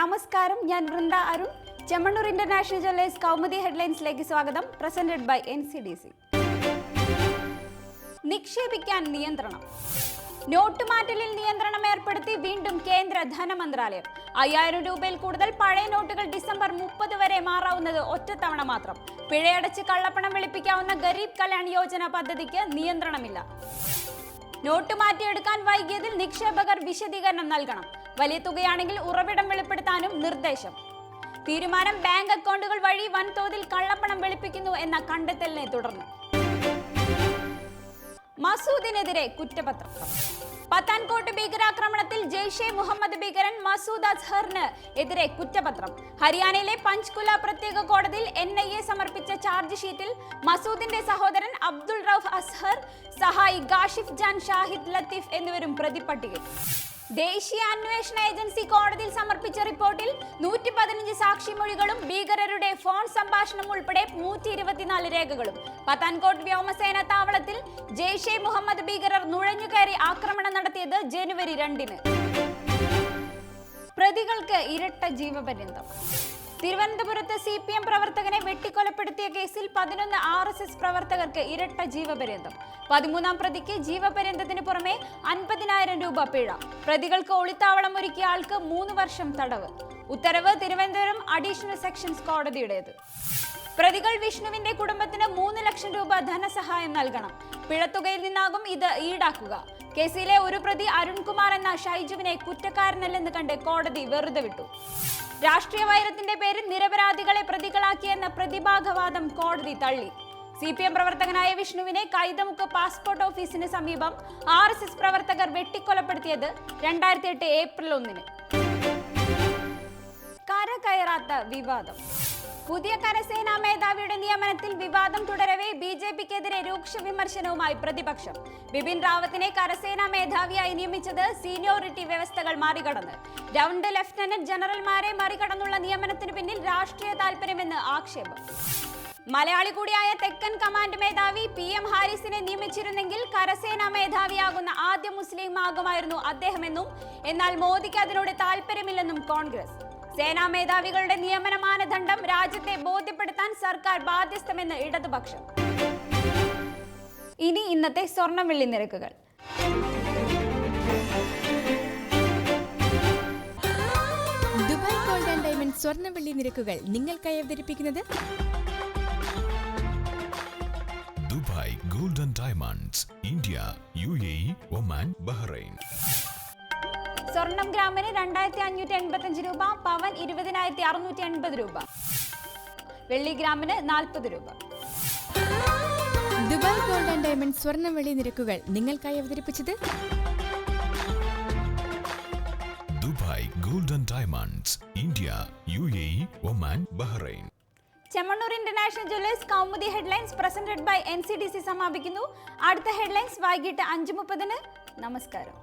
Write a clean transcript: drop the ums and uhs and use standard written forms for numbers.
നമസ്കാരം, ഞാൻ Vrinda Arun. Chemmannur international jewellers Kaumudi ഹെഡ്ലൈൻസിലേക്ക് സ്വാഗതം. Presented by NCDC. നിക്ഷേപിക്കാൻ നിയന്ത്രണം. നോട്ട് മാറ്റലിൽ നിയന്ത്രണം ഏർപ്പെടുത്തി വീണ്ടും കേന്ദ്ര ധനമന്ത്രാലയം. 5000 രൂപയിൽ കൂടുതൽ പഴയ നോട്ടുകൾ ഡിസംബർ 30 വരെ മാറാവുന്നത് ഒറ്റത്തവണ മാത്രം. പിഴയടച്ച് കള്ളപ്പണം വെളുപ്പിക്കാവുന്ന ഗരീബ് കല്യാൺ യോജന പദ്ധതിക്ക് നിയന്ത്രണമില്ല. നോട്ട് മാറ്റിയെടുക്കാൻ വൈകിയതിൽ നിക്ഷേപകർ വിശദീകരണം നൽകണം. വലിയ തുകയാണെങ്കിൽ ഉറവിടം വെളിപ്പെടുത്താനും നിർദ്ദേശം. തീരുമാനം ബാങ്ക് അക്കൗണ്ടുകൾ വഴി വൻതോതിൽ കള്ളപ്പണം വെളുപ്പിക്കുന്നു എന്ന കണ്ടെത്തലിനെ തുടർന്ന്. മസൂദിനെതിരെ കുറ്റപത്രം. പത്താൻകോട്ട് ഭീകരാക്രമണത്തിൽ ജെയ്ഷെ മുഹമ്മദ് ഭീകരൻ മസൂദ് അസ്ഹറിന് എതിരെ കുറ്റപത്രം. ഹരിയാനയിലെ പഞ്ച്കുല പ്രത്യേക കോടതിയിൽ NIA സമർപ്പിച്ച ചാർജ് ഷീറ്റിൽ മസൂദിന്റെ സഹോദരൻ അബ്ദുൾ റൌഫ് അസ്ഹർ, സഹായി ഗാഷിഫ് ജാൻ ഷാഹിദ് ലത്തീഫ് എന്നിവരും പ്രതിപ്പട്ടികയിൽ. ദേശീയ അന്വേഷണ ഏജൻസി കോടതിയിൽ സമർപ്പിച്ച റിപ്പോർട്ടിൽ 115 സാക്ഷിമൊഴികളും ഭീകരരുടെ ഫോൺ സംഭാഷണം ഉൾപ്പെടെ 124 രേഖകളും. പത്താൻകോട്ട് വ്യോമസേന താവളത്തിൽ ജെയ്ഷെ മുഹമ്മദ് ഭീകരർ നുഴഞ്ഞുകയറി ആക്രമണം നടത്തിയത് ജനുവരി 2-ന്. പ്രതികൾക്ക് ഇരട്ട ജീവപര്യന്തം. തിരുവനന്തപുരത്ത് CPM പ്രവർത്തകനെ വെട്ടിക്കൊലപ്പെടുത്തിയ കേസിൽ 11 RSS പ്രവർത്തകർക്ക് ഇരട്ട ജീവപര്യന്തം. 13ാം പ്രതിക്ക് ജീവപര്യന്തത്തിന് പുറമെ 50,000 രൂപ പിഴ. പ്രതികൾക്ക് ഒളിത്താവളം ഒരുക്കിയ ആൾക്ക് 3 വർഷം തടവ്. ഉത്തരവ് തിരുവനന്തപുരം അഡീഷണൽ സെക്ഷൻസ് കോടതിയുടേത്. പ്രതികൾ വിഷ്ണുവിന്റെ കുടുംബത്തിന് 3 ലക്ഷം രൂപ ധനസഹായം നൽകണം. പിഴത്തുകയിൽ നിന്നാകും ഇത് ഈടാക്കുക. കേസിലെ ഒരു പ്രതി അരുൺകുമാർ എന്ന ഷൈജുവിനെ കുറ്റക്കാരനല്ലെന്ന് കണ്ട് കോടതി വെറുതെ വിട്ടു. രാഷ്ട്രീയ വൈരത്തിന്റെ പേരിൽ നിരപരാധികളെ പ്രതികളാക്കിയെന്ന പ്രതിഭാഗവാദം കോടതി തള്ളി. CPM പ്രവർത്തകനായ വിഷ്ണുവിനെ കൈതമുക്ക് പാസ്പോർട്ട് ഓഫീസിന് സമീപം RSS പ്രവർത്തകർ വെട്ടിക്കൊലപ്പെടുത്തിയത് 2008 ഏപ്രിൽ 1-ന്. കരകയറാത്ത വിവാദം. പുതിയ കരസേനാ മേധാവിയുടെ നിയമനത്തിൽ വിവാദം തുടരവേ BJPക്കെതിരെ രൂക്ഷ വിമർശനവുമായി പ്രതിപക്ഷം. ബിപിൻ റാവത്തിനെ കരസേനാ മേധാവിയായി നിയമിച്ചത് സീനിയോറിറ്റി വ്യവസ്ഥകൾ മറികടന്ന്. 2 ലഫ്റ്റനന്റ് ജനറൽമാരെ മറികടന്നുള്ള നിയമനത്തിന് പിന്നിൽ രാഷ്ട്രീയ താൽപര്യമെന്ന് ആക്ഷേപം. മലയാളി കൂടിയായ തെക്കൻ കമാൻഡ് മേധാവി PM ഹാരിസിനെ നിയമിച്ചിരുന്നെങ്കിൽ കരസേനാ മേധാവിയാകുന്ന ആദ്യ മുസ്ലിം ആകുമായിരുന്നു അദ്ദേഹമെന്നും, എന്നാൽ മോദിക്ക് അതിനോട് താൽപര്യമില്ലെന്നും കോൺഗ്രസ്. സേനാ മേധാവികളുടെ നിയമന മാനദണ്ഡം രാജ്യത്തെ ബോധ്യപ്പെടുത്താൻ സർക്കാർ ബാധ്യസ്ഥമെന്ന് ഇടതുപക്ഷം. ഇനി ഇന്നത്തെ സ്വർണ്ണ വെള്ളി നിരക്കുകൾ. ദുബായ് ഗോൾഡ് ആൻഡ് ഡയമണ്ട് സ്വർണ്ണ വെള്ളി നിരക്കുകൾ നിങ്ങൾക്കായി അവതരിപ്പിക്കുന്നത് Dubai gold and diamonds, India, UAE, Oman, Bahrain. സ്വർണം ഗ്രാമിന് 2585 രൂപ, പവൻ 20,680 രൂപ, വെള്ളി ഗ്രാമിന് 40 രൂപ. ദുബായ് ഗോൾഡ് ആൻഡ് ഡയമണ്ട് സ്വർണ്ണ വെള്ളി നിരക്കുകൾ നിങ്ങൾക്കായി അവതരിപ്പിച്ചത് Dubai gold and diamonds, India, UAE, Oman, Bahrain. Chemmannur international jewellers Kaumudi headlines presented by NCDC സമാപിക്കുന്നു. അടുത്ത ഹെഡ്ലൈൻസ് വൈകിട്ട് 5:30-ന്. നമസ്കാരം.